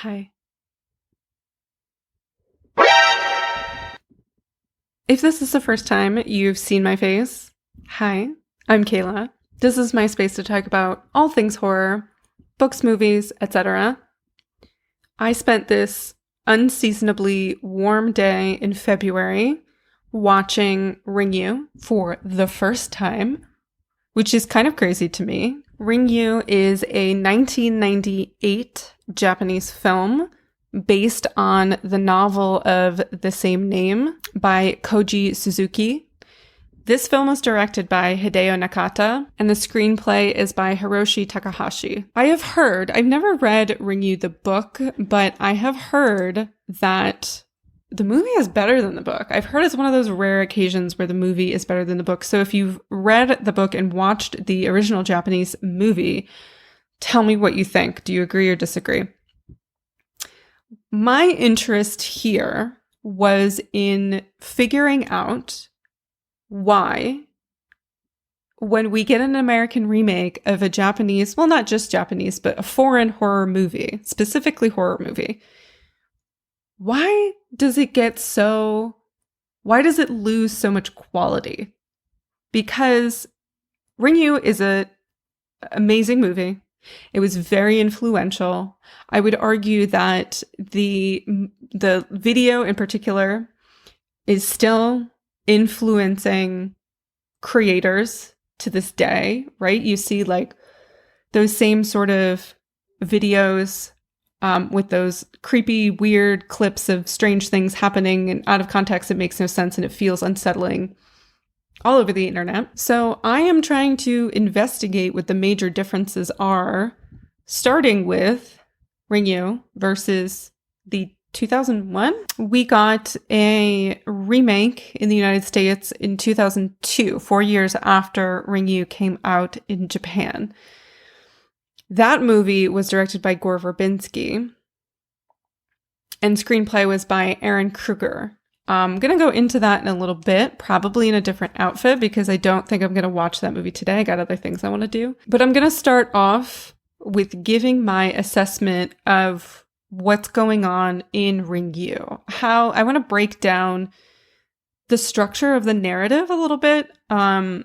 Hi. If this is the first time you've seen my face, hi, I'm Kayla. This is my space to talk about all things horror, books, movies, etc. I spent this unseasonably warm day in February watching Ringu for the first time, which is kind of crazy to me. Ringu is a 1998 Japanese film based on the novel of the same name by Koji Suzuki. This film was directed by Hideo Nakata, and the screenplay is by Hiroshi Takahashi. I've never read Ringu the book, but I have heard that the movie is better than the book. I've heard it's one of those rare occasions where the movie is better than the book. So if you've read the book and watched the original Japanese movie, tell me what you think. Do you agree or disagree? My interest here was in figuring out why, when we get an American remake of a Japanese, well, not just Japanese, but a foreign horror movie, specifically horror movie, why does it lose so much quality? Because Ringu is an amazing movie. It was very influential. I would argue that the video in particular is still influencing creators to this day, right? You see like those same sort of videos with those creepy, weird clips of strange things happening, and out of context, it makes no sense and it feels unsettling all over the internet. So I am trying to investigate what the major differences are, starting with Ringu versus the 2001. We got a remake in the United States in 2002, 4 years after Ringu came out in Japan. That movie was directed by Gore Verbinski, and screenplay was by Aaron Kruger. I'm going to go into that in a little bit, probably in a different outfit, because I don't think I'm going to watch that movie today. I got other things I want to do. But I'm going to start off with giving my assessment of what's going on in Ringu. How I want to break down the structure of the narrative a little bit, so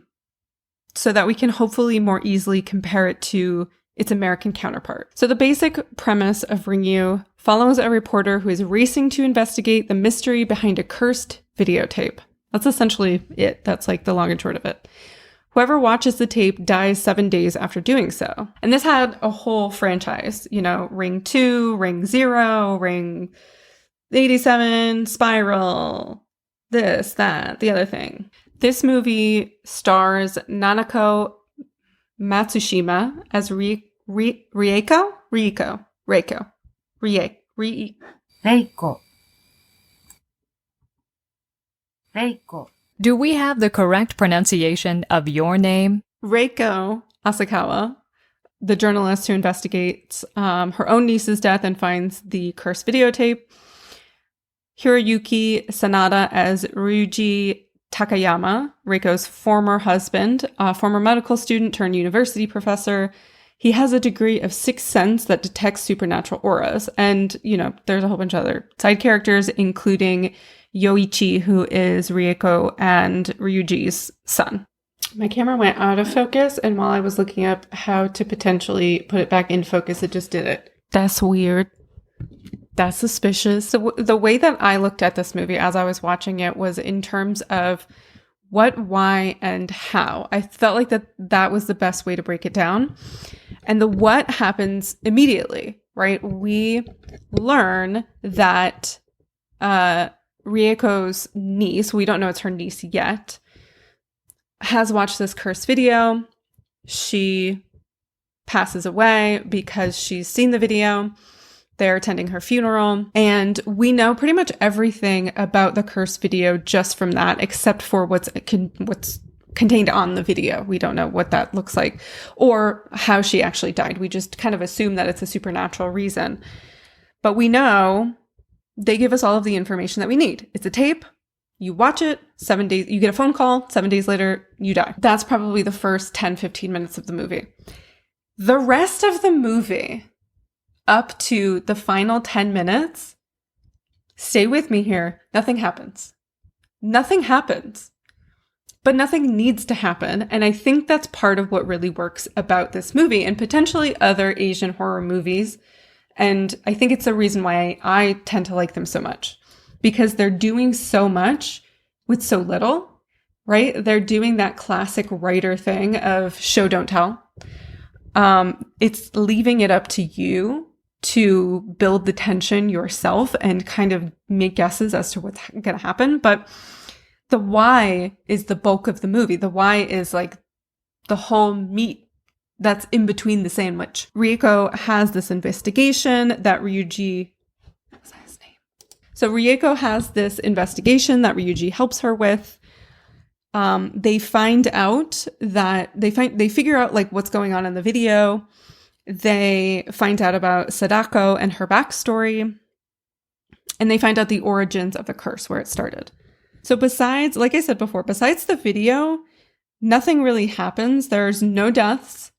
that we can hopefully more easily compare it to its American counterpart. So the basic premise of Ringu follows a reporter who is racing to investigate the mystery behind a cursed videotape. That's essentially it. That's like the long and short of it. Whoever watches the tape dies 7 days after doing so. And this had a whole franchise, Ring 2, Ring 0, Ring 87, Spiral, this, that, the other thing. This movie stars Nanako Matsushima as Reiko. Do we have the correct pronunciation of your name? Reiko Asakawa, the journalist who investigates her own niece's death and finds the cursed videotape. Hiroyuki Sanada as Ryuji Takayama, Reiko's former husband, a former medical student turned university professor. He has a degree of sixth sense that detects supernatural auras. And, there's a whole bunch of other side characters, including Yoichi, who is Rieko and Ryuji's son. My camera went out of focus, and while I was looking up how to potentially put it back in focus, it just did it. That's weird. That's suspicious. So the way that I looked at this movie as I was watching it was in terms of what, why, and how. I felt like that was the best way to break it down. And the what happens immediately, right? We learn that Rieko's niece, we don't know it's her niece yet, has watched this cursed video. She passes away because she's seen the video. They're attending her funeral, and we know pretty much everything about the cursed video just from that, except for what's contained on the video. We don't know what that looks like or how she actually died. We just kind of assume that it's a supernatural reason. But we know they give us all of the information that we need. It's a tape. You watch it, 7 days, you get a phone call, 7 days later, you die. That's probably the first 10, 15 minutes of the movie. The rest of the movie, up to the final 10 minutes, stay with me here, nothing happens. Nothing happens. But nothing needs to happen. And I think that's part of what really works about this movie and potentially other Asian horror movies. And I think it's the reason why I tend to like them so much, because they're doing so much with so little, right? They're doing that classic writer thing of show, don't tell. It's leaving it up to you to build the tension yourself and kind of make guesses as to what's going to happen. But the why is the bulk of the movie. The why is like the whole meat that's in between the sandwich. Rieko has this investigation that Ryuji... What was his name? So Rieko has this investigation that Ryuji helps her with. They find out that... They figure out like what's going on in the video. They find out about Sadako and her backstory. And they find out the origins of the curse, where it started. So besides, like I said before, besides the video, nothing really happens. There's no deaths,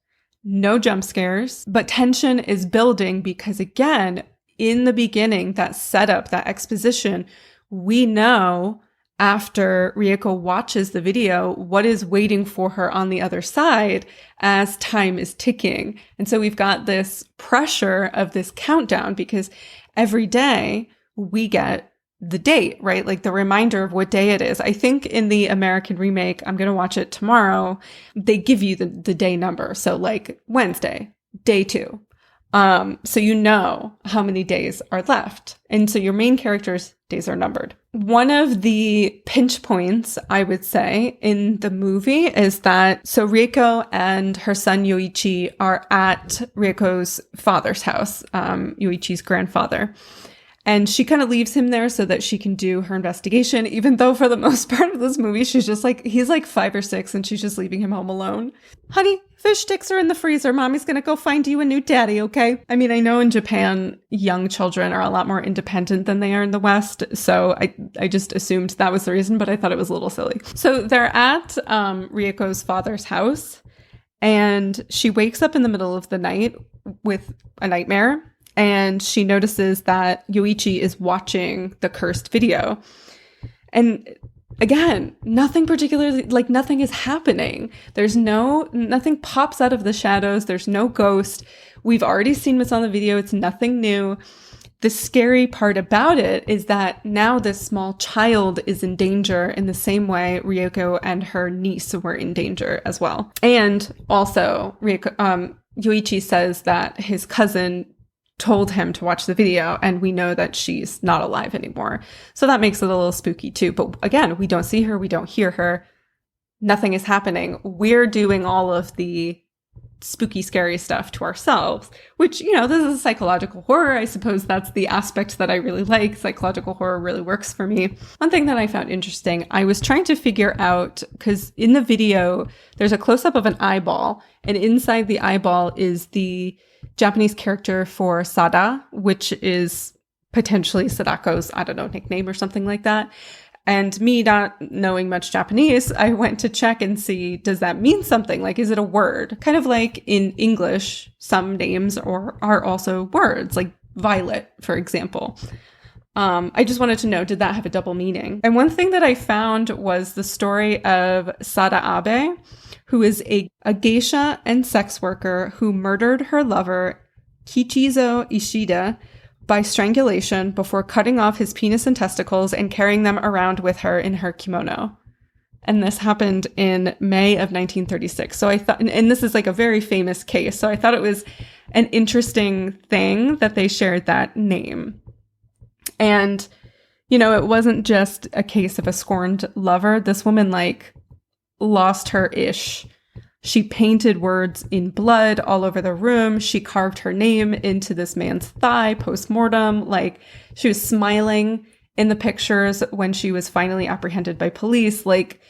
no jump scares, but tension is building because, again, in the beginning, that setup, that exposition, we know after Rieko watches the video what is waiting for her on the other side as time is ticking. And so we've got this pressure of this countdown because every day we get the date, right? Like the reminder of what day it is. I think in the American remake, I'm going to watch it tomorrow, they give you the day number. So like Wednesday, day 2. So you know how many days are left. And so your main character's days are numbered. One of the pinch points, I would say, in the movie is that, so Rieko and her son Yoichi are at Rieko's father's house, Yoichi's grandfather. And she kind of leaves him there so that she can do her investigation, even though for the most part of this movie, she's just like, he's like 5 or 6 and she's just leaving him home alone. Honey, fish sticks are in the freezer. Mommy's going to go find you a new daddy, okay? I mean, I know in Japan, young children are a lot more independent than they are in the West. So I just assumed that was the reason, but I thought it was a little silly. So they're at Rieko's father's house and she wakes up in the middle of the night with a nightmare. And she notices that Yoichi is watching the cursed video. And again, nothing particularly, like nothing is happening. Nothing pops out of the shadows. There's no ghost. We've already seen what's on the video. It's nothing new. The scary part about it is that now this small child is in danger in the same way Rieko and her niece were in danger as well. And also, Yoichi says that his cousin told him to watch the video, and we know that she's not alive anymore. So that makes it a little spooky too. But again, we don't see her, we don't hear her. Nothing is happening. We're doing all of the spooky, scary stuff to ourselves, which, you know, this is psychological horror. I suppose that's the aspect that I really like. Psychological horror really works for me. One thing that I found interesting, I was trying to figure out, because in the video, there's a close-up of an eyeball, and inside the eyeball is the Japanese character for Sada, which is potentially Sadako's, I don't know, nickname or something like that. And me not knowing much Japanese, I went to check and see, does that mean something? Like, is it a word? Kind of like in English, some names are also words, like violet, for example. I just wanted to know, did that have a double meaning? And one thing that I found was the story of Sada Abe, who is a geisha and sex worker who murdered her lover, Kichizo Ishida, by strangulation before cutting off his penis and testicles and carrying them around with her in her kimono. And this happened in May of 1936. So I thought, and this is like a very famous case. So I thought it was an interesting thing that they shared that name. And, you know, it wasn't just a case of a scorned lover. This woman, like, lost her ish. She painted words in blood all over the room. She carved her name into this man's thigh post-mortem. Like, she was smiling in the pictures when she was finally apprehended by police. Like,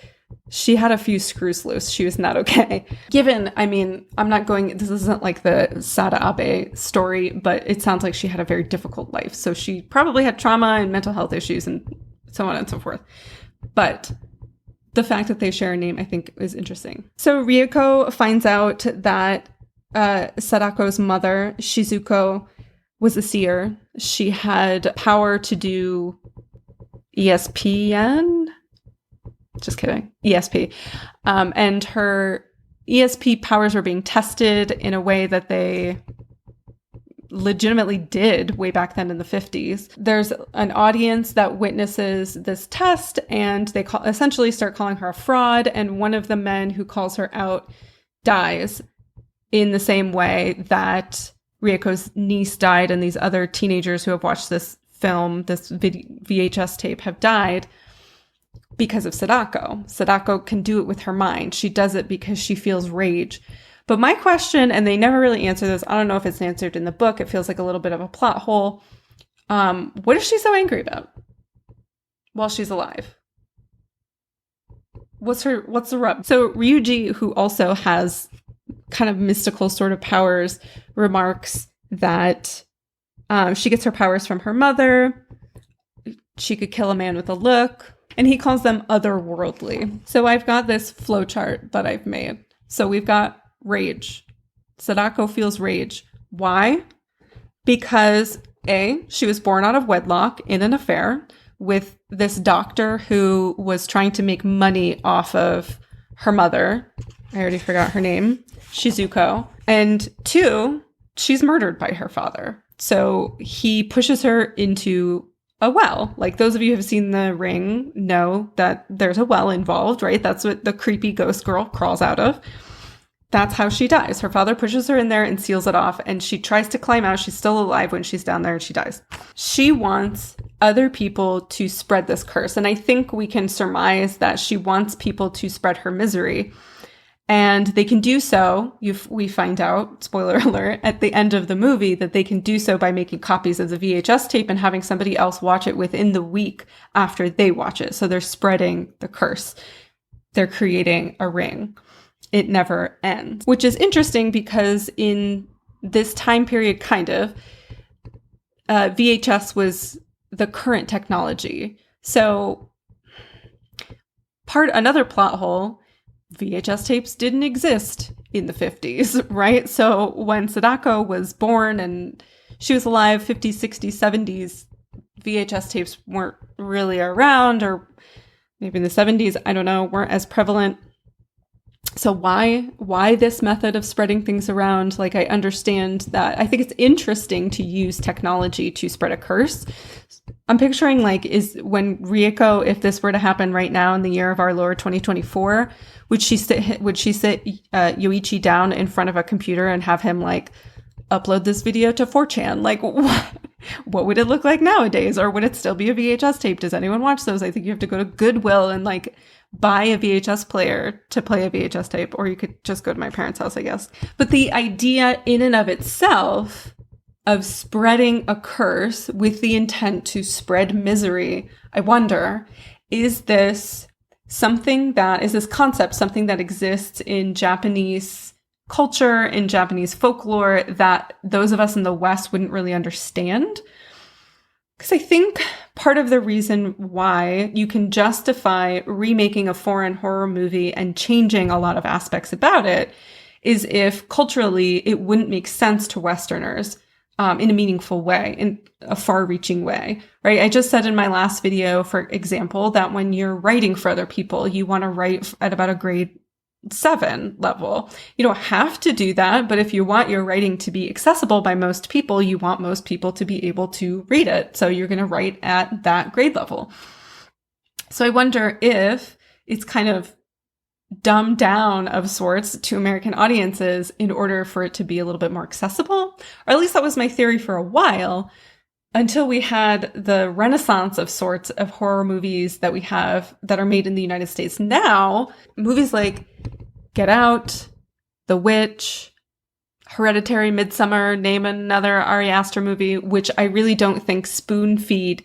she had a few screws loose. She was not okay. Given, I mean, this isn't like the Sada Abe story, but it sounds like she had a very difficult life. So she probably had trauma and mental health issues and so on and so forth. But the fact that they share a name, I think, is interesting. So Rieko finds out that Sadako's mother, Shizuko, was a seer. She had power to do ESPN. Just kidding. ESP. And her ESP powers were being tested in a way that they legitimately did way back then in the 50s. There's an audience that witnesses this test, and they essentially start calling her a fraud, and one of the men who calls her out dies in the same way that Rieko's niece died, and these other teenagers who have watched this film, this VHS tape, have died because of Sadako. Sadako can do it with her mind. She does it because she feels rage. But my question, and they never really answer this, I don't know if it's answered in the book, it feels like a little bit of a plot hole. What is she so angry about while she's alive? What's the rub? So Ryuji, who also has kind of mystical sort of powers, remarks that she gets her powers from her mother. She could kill a man with a look. And he calls them otherworldly. So I've got this flowchart that I've made. So we've got rage. Sadako feels rage. Why? Because A, she was born out of wedlock in an affair with this doctor who was trying to make money off of her mother. I already forgot her name. Shizuko. And 2, she's murdered by her father. So he pushes her into a well. Like, those of you who have seen The Ring know that there's a well involved, right? That's what the creepy ghost girl crawls out of. That's how she dies. Her father pushes her in there and seals it off, and she tries to climb out. She's still alive when she's down there, and she dies. She wants other people to spread this curse, and I think we can surmise that she wants people to spread her misery. And they can do so, we find out, spoiler alert, at the end of the movie, that they can do so by making copies of the VHS tape and having somebody else watch it within the week after they watch it. So they're spreading the curse. They're creating a ring. It never ends, which is interesting because in this time period, kind of, VHS was the current technology. So another plot hole, VHS tapes didn't exist in the 50s, right? So when Sadako was born and she was alive, 50s, 60s, 70s, VHS tapes weren't really around, or maybe in the 70s, I don't know, weren't as prevalent. So why this method of spreading things around? Like, I understand that. I think it's interesting to use technology to spread a curse. I'm picturing, like, is when Rieko, if this were to happen right now in the year of our Lord 2024, would she sit Yoichi down in front of a computer and have him, like, upload this video to 4chan? Like, what would it look like nowadays? Or would it still be a VHS tape? Does anyone watch those? I think you have to go to Goodwill and, like, buy a VHS player to play a VHS tape, or you could just go to my parents' house, I guess. But the idea in and of itself of spreading a curse with the intent to spread misery, I wonder, is this concept something that exists in Japanese culture, in Japanese folklore, that those of us in the West wouldn't really understand? Because I think part of the reason why you can justify remaking a foreign horror movie and changing a lot of aspects about it is if culturally it wouldn't make sense to Westerners in a meaningful way, in a far-reaching way, right? I just said in my last video, for example, that when you're writing for other people, you want to write at about a grade 7 level. You don't have to do that, but if you want your writing to be accessible by most people, you want most people to be able to read it. So you're going to write at that grade level. So I wonder if it's kind of dumbed down of sorts to American audiences in order for it to be a little bit more accessible. Or at least that was my theory for a while, until we had the renaissance of sorts of horror movies that we have that are made in the United States now. Movies like Get Out, The Witch, Hereditary, Midsummer, name another Ari Aster movie, which I really don't think spoon feed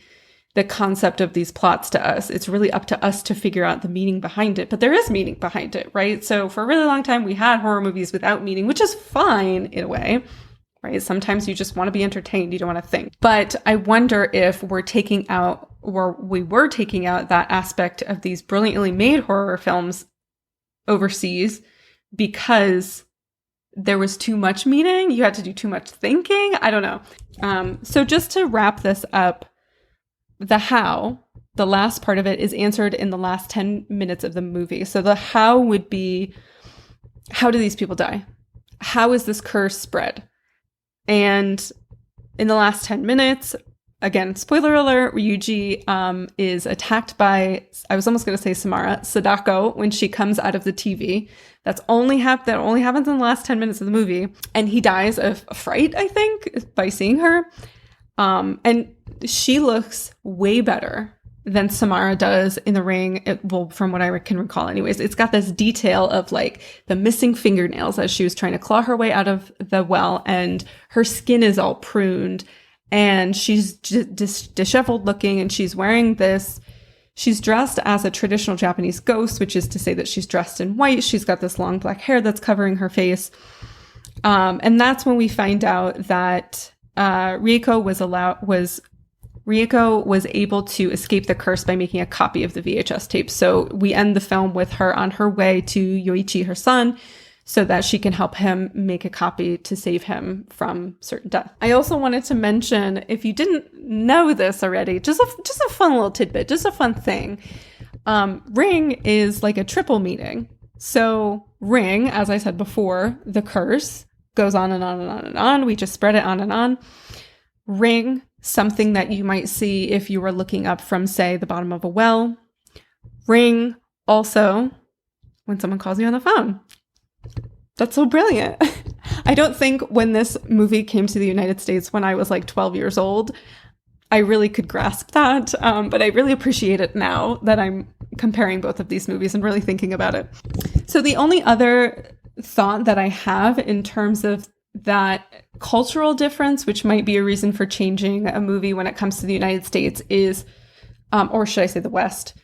the concept of these plots to us. It's really up to us to figure out the meaning behind it. But there is meaning behind it, right? So for a really long time, we had horror movies without meaning, which is fine in a way, right? Sometimes you just want to be entertained. You don't want to think. But I wonder if we were taking out that aspect of these brilliantly made horror films overseas because there was too much meaning. You had to do too much thinking. I don't know. So just to wrap this up, the how, the last part of it, is answered in the last 10 minutes of the movie. So the how would be, how do these people die? How is this curse spread? And in the last 10 minutes, again, spoiler alert, Ryuji is attacked by, I was almost going to say Samara, Sadako, when she comes out of the TV. That only happens in the last 10 minutes of the movie. And he dies of fright, I think, by seeing her. And she looks way better than Samara does in the ring. Well, from what I can recall anyways, it's got this detail of like the missing fingernails as she was trying to claw her way out of the well, and her skin is all pruned and she's disheveled looking, and she's wearing this, she's dressed as a traditional Japanese ghost, which is to say that she's dressed in white. She's got this long black hair that's covering her face. And that's when we find out that Rieko was able to escape the curse by making a copy of the VHS tape. So we end the film with her on her way to Yoichi, her son, so that she can help him make a copy to save him from certain death. I also wanted to mention, if you didn't know this already, just a fun little tidbit, just a fun thing. Ring is like a triple meaning. So ring, as I said before, the curse goes on and on and on and on. We just spread it on and on. Ring, something that you might see if you were looking up from, say, the bottom of a well. Ring, also, when someone calls you on the phone. That's so brilliant. I don't think when this movie came to the United States when I was like 12 years old, I really could grasp that. But I really appreciate it now that I'm comparing both of these movies and really thinking about it. So the only other thought that I have in terms of that cultural difference, which might be a reason for changing a movie when it comes to the United States, is, or should I say the West,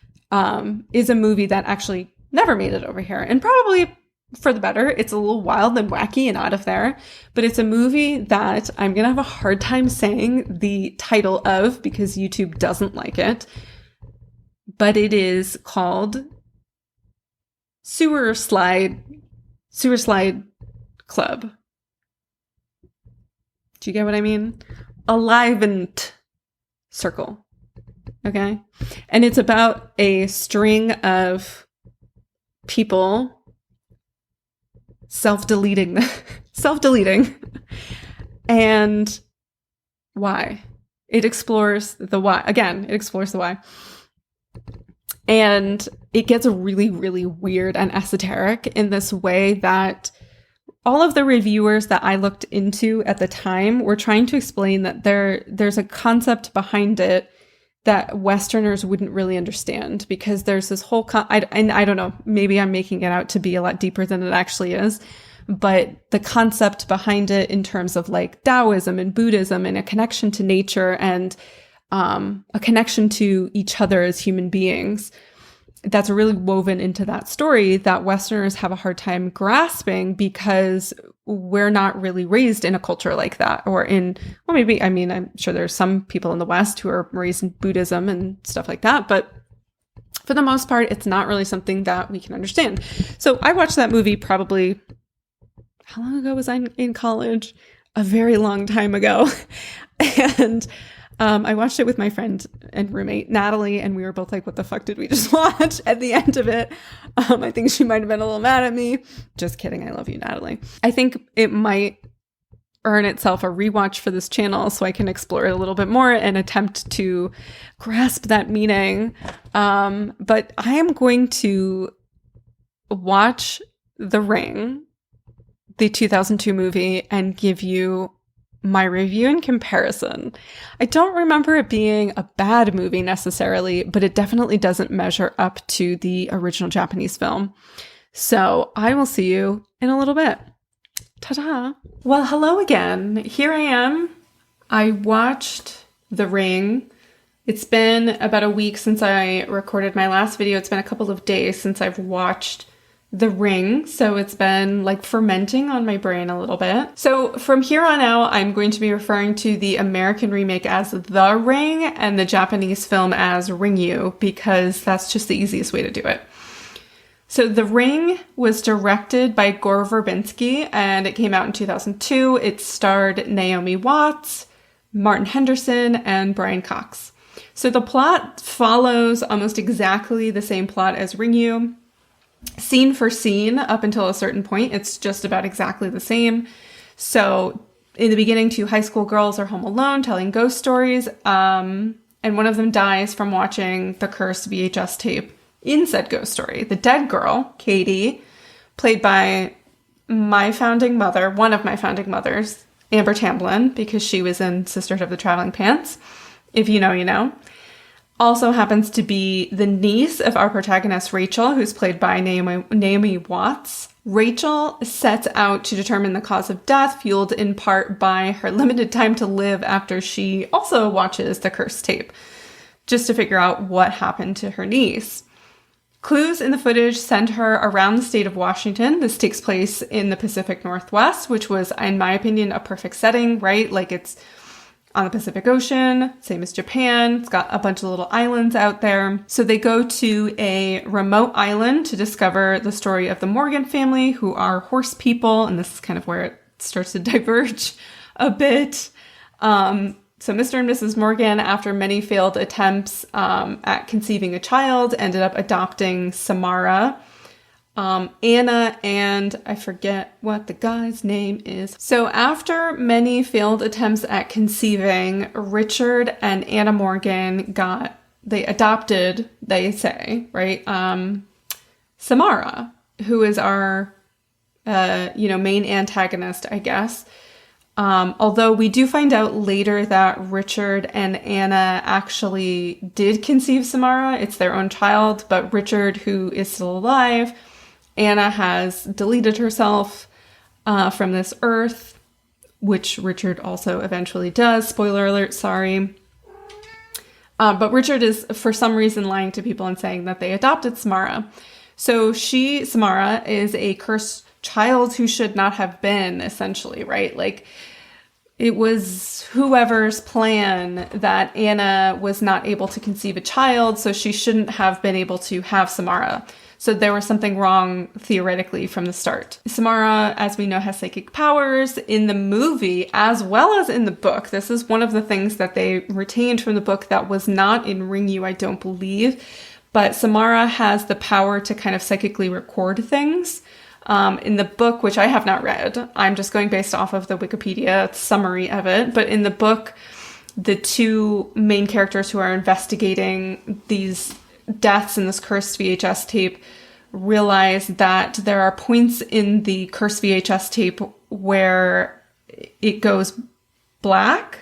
is a movie that actually never made it over here. And probably for the better. It's a little wild and wacky and out of there, but it's a movie that I'm going to have a hard time saying the title of because YouTube doesn't like it. But it is called Sewer Slide Club. Do you get what I mean? Alivened Circle. Okay? And it's about a string of people self-deleting. And why? It explores the why. Again, it explores the why. And it gets really, really weird and esoteric in this way that all of the reviewers that I looked into at the time were trying to explain that there's a concept behind it that Westerners wouldn't really understand, because there's this whole and I don't know, maybe I'm making it out to be a lot deeper than it actually is, but the concept behind it in terms of like Taoism and Buddhism and a connection to nature and a connection to each other as human beings, that's really woven into that story that Westerners have a hard time grasping because we're not really raised in a culture like that, or maybe, I mean, I'm sure there's some people in the West who are raised in Buddhism and stuff like that, but for the most part, it's not really something that we can understand. So I watched that movie probably, how long ago was I in college? A very long time ago. And I watched it with my friend and roommate, Natalie, and we were both like, what the fuck did we just watch at the end of it? I think she might have been a little mad at me. Just kidding. I love you, Natalie. I think it might earn itself a rewatch for this channel so I can explore it a little bit more and attempt to grasp that meaning. But I am going to watch The Ring, the 2002 movie, and give you my review in comparison. I don't remember it being a bad movie necessarily, but it definitely doesn't measure up to the original Japanese film. So I will see you in a little bit. Ta-da! Well, hello again. Here I am. I watched The Ring. It's been about a week since I recorded my last video. It's been a couple of days since I've watched The Ring, so it's been like fermenting on my brain a little bit. So from here on out, I'm going to be referring to the American remake as The Ring and the Japanese film as Ringu, because that's just the easiest way to do it. So The Ring was directed by Gore Verbinski, and it came out in 2002. It starred Naomi Watts, Martin Henderson, and Brian Cox. So the plot follows almost exactly the same plot as Ringu. Scene for scene, up until a certain point, it's just about exactly the same. So in the beginning, 2 high school girls are home alone telling ghost stories, and one of them dies from watching the cursed VHS tape in said ghost story. The dead girl, Katie, played by my founding mother, one of my founding mothers, Amber Tamblyn, because she was in Sisterhood of the Traveling Pants. If you know, you know. Also happens to be the niece of our protagonist, Rachel, who's played by Naomi Watts. Rachel sets out to determine the cause of death, fueled in part by her limited time to live after she also watches the cursed tape, just to figure out what happened to her niece. Clues in the footage send her around the state of Washington. This takes place in the Pacific Northwest, which was, in my opinion, a perfect setting, right? Like, it's on the Pacific Ocean, same as Japan. It's got a bunch of little islands out there. So they go to a remote island to discover the story of the Morgan family, who are horse people, and this is kind of where it starts to diverge a bit. So Mr. and Mrs. Morgan, after many failed attempts at conceiving a child, ended up adopting Samara, Anna, and I forget what the guy's name is. So after many failed attempts at conceiving, Richard and Anna Morgan they adopted, they say, right? Samara, who is our, main antagonist, I guess. Although we do find out later that Richard and Anna actually did conceive Samara. It's their own child, but Richard, who is still alive, Anna has deleted herself from this earth, which Richard also eventually does. Spoiler alert, sorry. But Richard is, for some reason, lying to people and saying that they adopted Samara. So Samara, is a cursed child who should not have been, essentially, right? Like, it was whoever's plan that Anna was not able to conceive a child, so she shouldn't have been able to have Samara. So there was something wrong, theoretically, from the start. Samara, as we know, has psychic powers in the movie as well as in the book. This is one of the things that they retained from the book that was not in Ringu, I don't believe. But Samara has the power to kind of psychically record things. In the book, which I have not read, I'm just going based off of the Wikipedia summary of it. But in the book, the 2 main characters who are investigating these deaths in this cursed VHS tape realize that there are points in the cursed VHS tape where it goes black,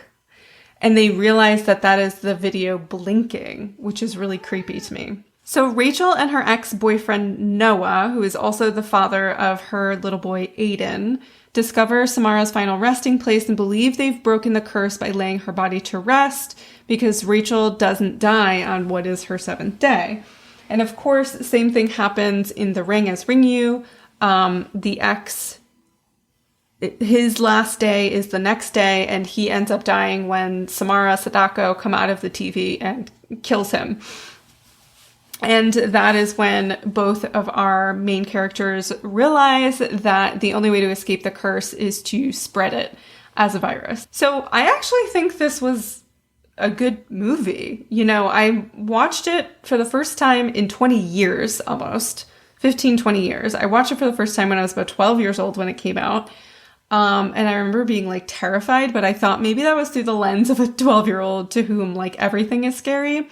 and they realize that that is the video blinking, which is really creepy to me. So Rachel and her ex-boyfriend Noah, who is also the father of her little boy Aiden, discover Samara's final resting place and believe they've broken the curse by laying her body to rest because Rachel doesn't die on what is her 7th day. And of course, the same thing happens in The Ring as Ringu. The ex, his last day is the next day, and he ends up dying when Samara Sadako come out of the TV and kills him. And that is when both of our main characters realize that the only way to escape the curse is to spread it as a virus. So I actually think this was a good movie. You know, I watched it for the first time in 20 years, almost 15, 20 years. I watched it for the first time when I was about 12 years old when it came out. And I remember being like terrified, but I thought maybe that was through the lens of a 12-year-old to whom like everything is scary.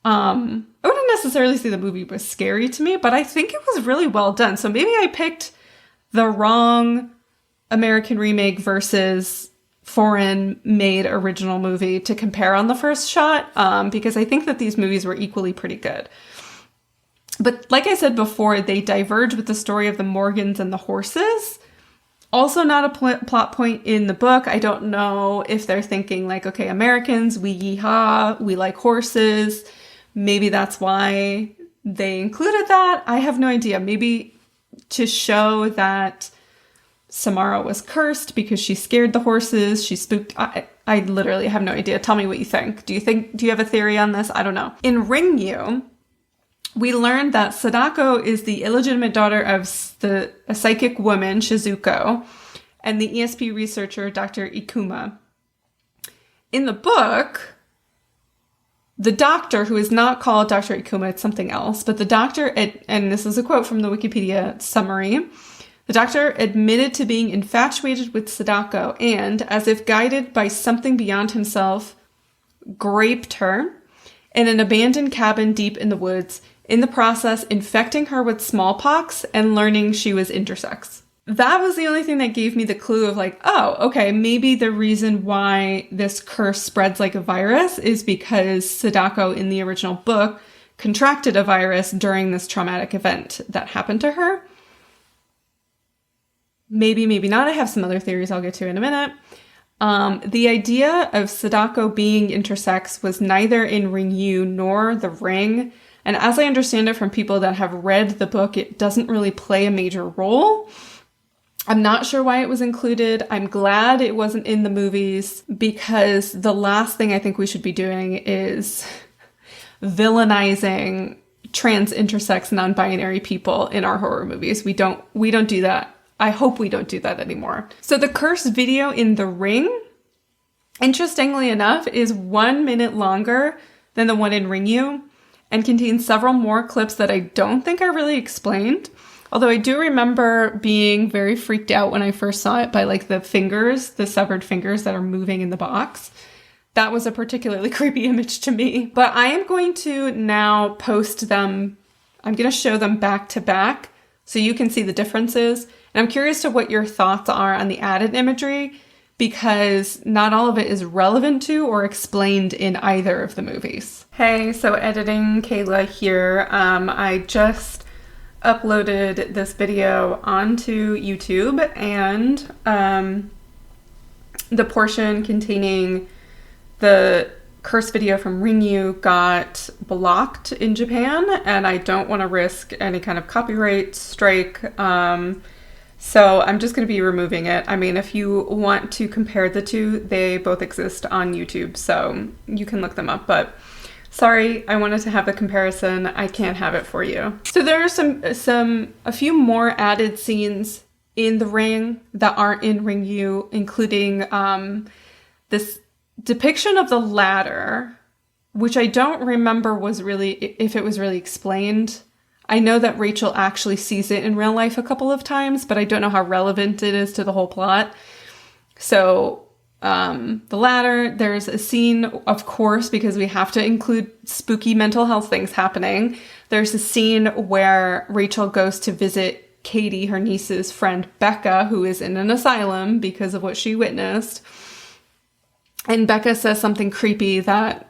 I wouldn't necessarily say the movie was scary to me, but I think it was really well done. So maybe I picked the wrong American remake versus foreign made original movie to compare on the first shot, because I think that these movies were equally pretty good. But like I said before, they diverge with the story of the Morgans and the horses. Also not a plot point in the book. I don't know if they're thinking like, okay, Americans, we yeehaw, we like horses. Maybe that's why they included that. I have no idea. Maybe to show that Samara was cursed because she scared the horses. She spooked. I literally have no idea. Tell me what you think. Do you have a theory on this? I don't know. In Ringu, we learned that Sadako is the illegitimate daughter of a psychic woman, Shizuko, and the ESP researcher, Dr. Ikuma. In the book, the doctor, who is not called Dr. Ikuma, it's something else, but the doctor, and this is a quote from the Wikipedia summary, the doctor admitted to being infatuated with Sadako and, as if guided by something beyond himself, raped her in an abandoned cabin deep in the woods, in the process infecting her with smallpox and learning she was intersex. That was the only thing that gave me the clue of like, oh, okay, maybe the reason why this curse spreads like a virus is because Sadako in the original book contracted a virus during this traumatic event that happened to her. Maybe, maybe not. I have some other theories I'll get to in a minute. The idea of Sadako being intersex was neither in Ringu nor The Ring. And as I understand it from people that have read the book, it doesn't really play a major role. I'm not sure why it was included. I'm glad it wasn't in the movies because the last thing I think we should be doing is villainizing trans, intersex, non-binary people in our horror movies. We don't do that. I hope we don't do that anymore. So the curse video in The Ring, interestingly enough, is 1 minute longer than the one in Ringu and contains several more clips that I don't think are really explained. Although I do remember being very freaked out when I first saw it by like the fingers, the severed fingers that are moving in the box. That was a particularly creepy image to me. But I am going to now post them. I'm going to show them back to back so you can see the differences. And I'm curious to what your thoughts are on the added imagery because not all of it is relevant to or explained in either of the movies. Hey, so editing Kayla here. I just uploaded this video onto YouTube and the portion containing the curse video from Ringu got blocked in Japan and I don't want to risk any kind of copyright strike. So I'm just going to be removing it. I mean, if you want to compare the two, they both exist on YouTube, so you can look them up. But sorry, I wanted to have the comparison. I can't have it for you. So there are a few more added scenes in The Ring that aren't in Ringu, including this depiction of the ladder, which I don't remember if it was really explained. I know that Rachel actually sees it in real life a couple of times, but I don't know how relevant it is to the whole plot. So the ladder, there's a scene, of course, because we have to include spooky mental health things happening. There's a scene where Rachel goes to visit Katie, her niece's friend Becca, who is in an asylum because of what she witnessed. And Becca says something creepy that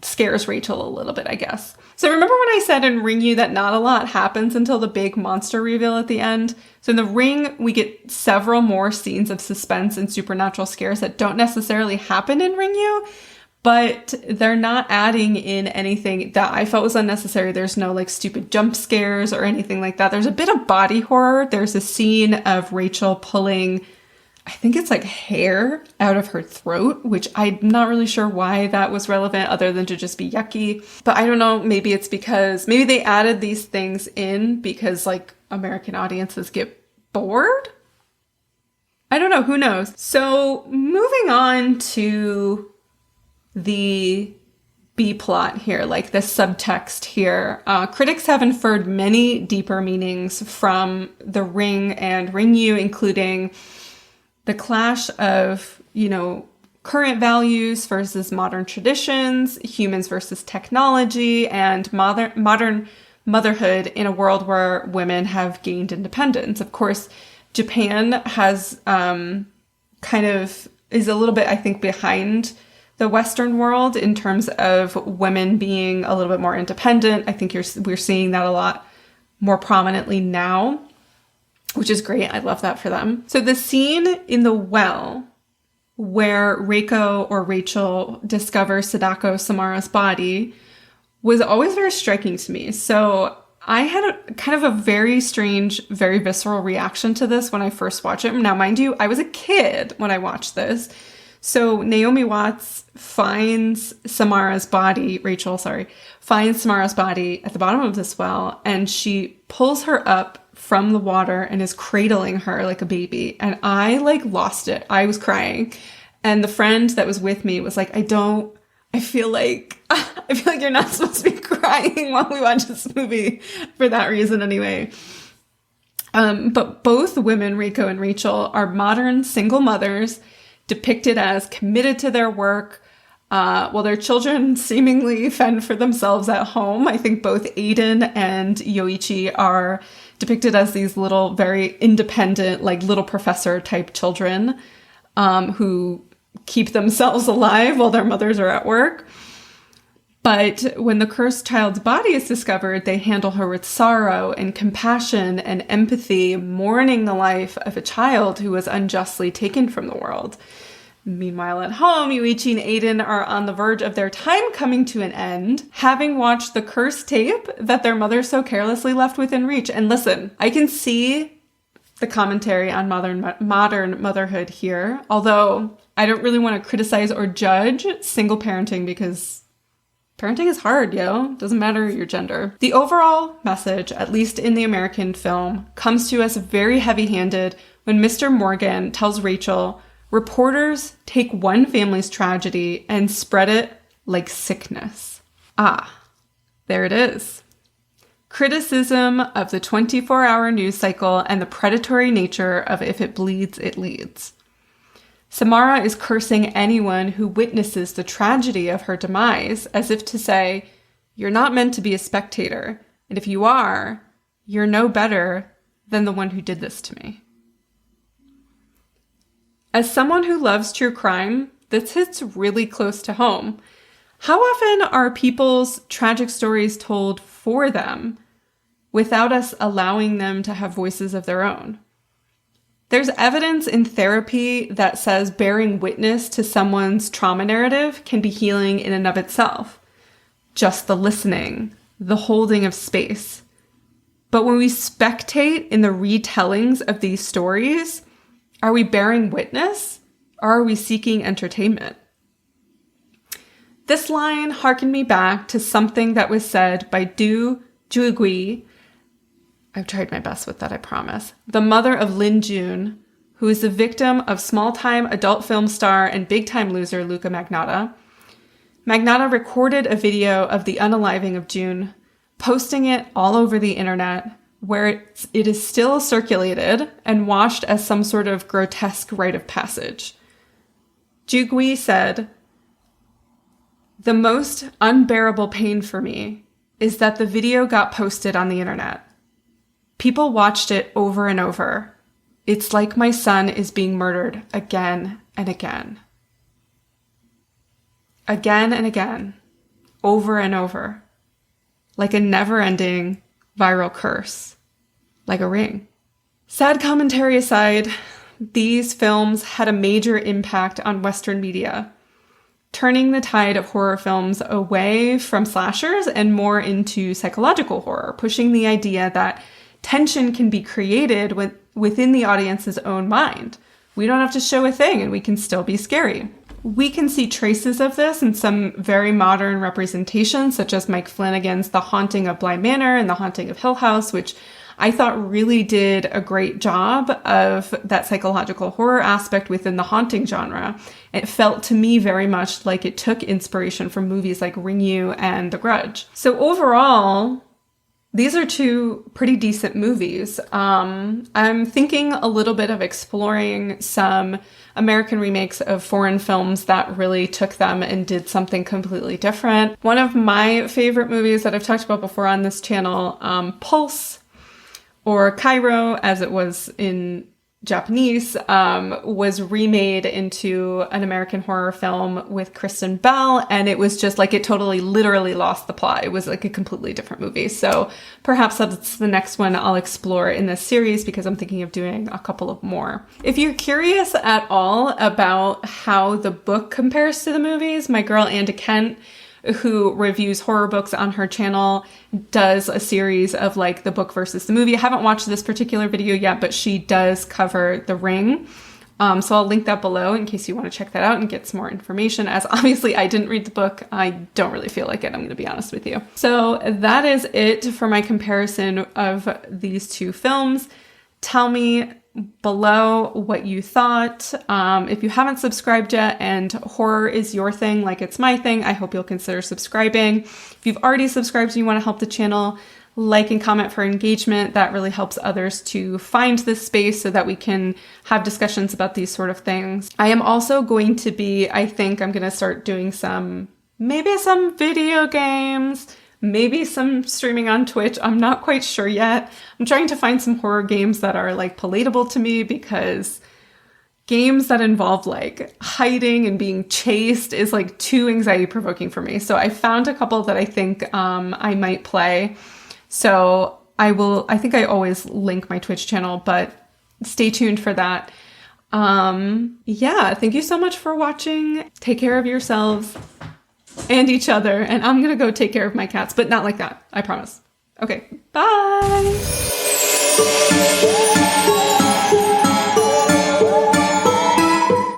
scares Rachel a little bit, I guess. So remember when I said in Ringu that not a lot happens until the big monster reveal at the end? So in The Ring, we get several more scenes of suspense and supernatural scares that don't necessarily happen in Ringu, but they're not adding in anything that I felt was unnecessary. There's no like stupid jump scares or anything like that. There's a bit of body horror. There's a scene of Rachel pulling, I think it's like hair out of her throat, which I'm not really sure why that was relevant other than to just be yucky. But I don't know, maybe it's because maybe they added these things in because like American audiences get bored. I don't know, who knows? So moving on to the B plot here, like the subtext here. Critics have inferred many deeper meanings from The Ring and Ringu, including the clash of, current values versus modern traditions, humans versus technology, and modern motherhood in a world where women have gained independence. Of course, Japan has is a little bit, I think, behind the Western world in terms of women being a little bit more independent. I think we're seeing that a lot more prominently now, which is great. I love that for them. So the scene in the well where Rachel discovers Sadako Samara's body was always very striking to me. So I had a kind of a very strange, very visceral reaction to this when I first watched it. Now, mind you, I was a kid when I watched this. So Naomi Watts finds Samara's body, finds Samara's body at the bottom of this well, and she pulls her up from the water and is cradling her like a baby. And I lost it. I was crying. And the friend that was with me was like, I feel like you're not supposed to be crying while we watch this movie for that reason anyway. But both women, Reiko and Rachel, are modern single mothers depicted as committed to their work, while their children seemingly fend for themselves at home. I think both Aiden and Yoichi are depicted as these little, very independent, little professor type children who keep themselves alive while their mothers are at work. But when the cursed child's body is discovered, they handle her with sorrow and compassion and empathy, mourning the life of a child who was unjustly taken from the world. Meanwhile, at home, Yuichi and Aiden are on the verge of their time coming to an end, having watched the cursed tape that their mother so carelessly left within reach. And listen, I can see the commentary on modern motherhood here, although I don't really want to criticize or judge single parenting because parenting is hard, yo. Doesn't matter your gender. The overall message, at least in the American film, comes to us very heavy-handed when Mr. Morgan tells Rachel, reporters take one family's tragedy and spread it like sickness. Ah, there it is. Criticism of the 24-hour news cycle and the predatory nature of if it bleeds, it leads. Samara is cursing anyone who witnesses the tragedy of her demise, as if to say, you're not meant to be a spectator, and if you are, you're no better than the one who did this to me. As someone who loves true crime, this hits really close to home. How often are people's tragic stories told for them without us allowing them to have voices of their own? There's evidence in therapy that says bearing witness to someone's trauma narrative can be healing in and of itself. Just the listening, the holding of space. But when we spectate in the retellings of these stories, are we bearing witness or are we seeking entertainment? This line harkened me back to something that was said by Du Juigui. I've tried my best with that, I promise. The mother of Lin Jun, who is the victim of small-time adult film star and big-time loser Luca Magnotta. Magnotta recorded a video of the unaliving of Jun, posting it all over the internet, where it is still circulated and watched as some sort of grotesque rite of passage. Juigui said, "The most unbearable pain for me is that the video got posted on the internet. People watched it over and over. It's like my son is being murdered again and again. Again and again. Over and over. Like a never-ending viral curse. Like a ring." Sad commentary aside, these films had a major impact on Western media, turning the tide of horror films away from slashers and more into psychological horror, pushing the idea that tension can be created within the audience's own mind. We don't have to show a thing and we can still be scary. We can see traces of this in some very modern representations, such as Mike Flanagan's The Haunting of Bly Manor and The Haunting of Hill House, which I thought really did a great job of that psychological horror aspect within the haunting genre. It felt to me very much like it took inspiration from movies like Ringu and The Grudge. So overall, these are two pretty decent movies. I'm thinking a little bit of exploring some American remakes of foreign films that really took them and did something completely different. One of my favorite movies that I've talked about before on this channel, Pulse, or Cairo as it was in Japanese, was remade into an American horror film with Kristen Bell, and it was just like it totally literally lost the plot. It was like a completely different movie. So perhaps that's the next one I'll explore in this series because I'm thinking of doing a couple of more. If you're curious at all about how the book compares to the movies, my girl Anda Kent, who reviews horror books on her channel, does a series of the book versus the movie. I haven't watched this particular video yet, but she does cover The Ring. So I'll link that below in case you want to check that out and get some more information, as obviously I didn't read the book. I don't really feel like it, I'm going to be honest with you. So that is it for my comparison of these two films. Tell me below what you thought. If you haven't subscribed yet and horror is your thing like it's my thing, I hope you'll consider subscribing. If you've already subscribed and you want to help the channel, like and comment for engagement. That really helps others to find this space so that we can have discussions about these sort of things. I am also going to be, I think I'm going to start doing maybe some video games, maybe some streaming on Twitch. I'm not quite sure yet. I'm trying to find some horror games that are like palatable to me, because games that involve like hiding and being chased is like too anxiety provoking for me. So I found a couple that I think I might play. So I think I always link my Twitch channel, but stay tuned for that. Yeah, thank you so much for watching. Take care of yourselves and each other. And I'm going to go take care of my cats, but not like that. I promise. Okay, bye.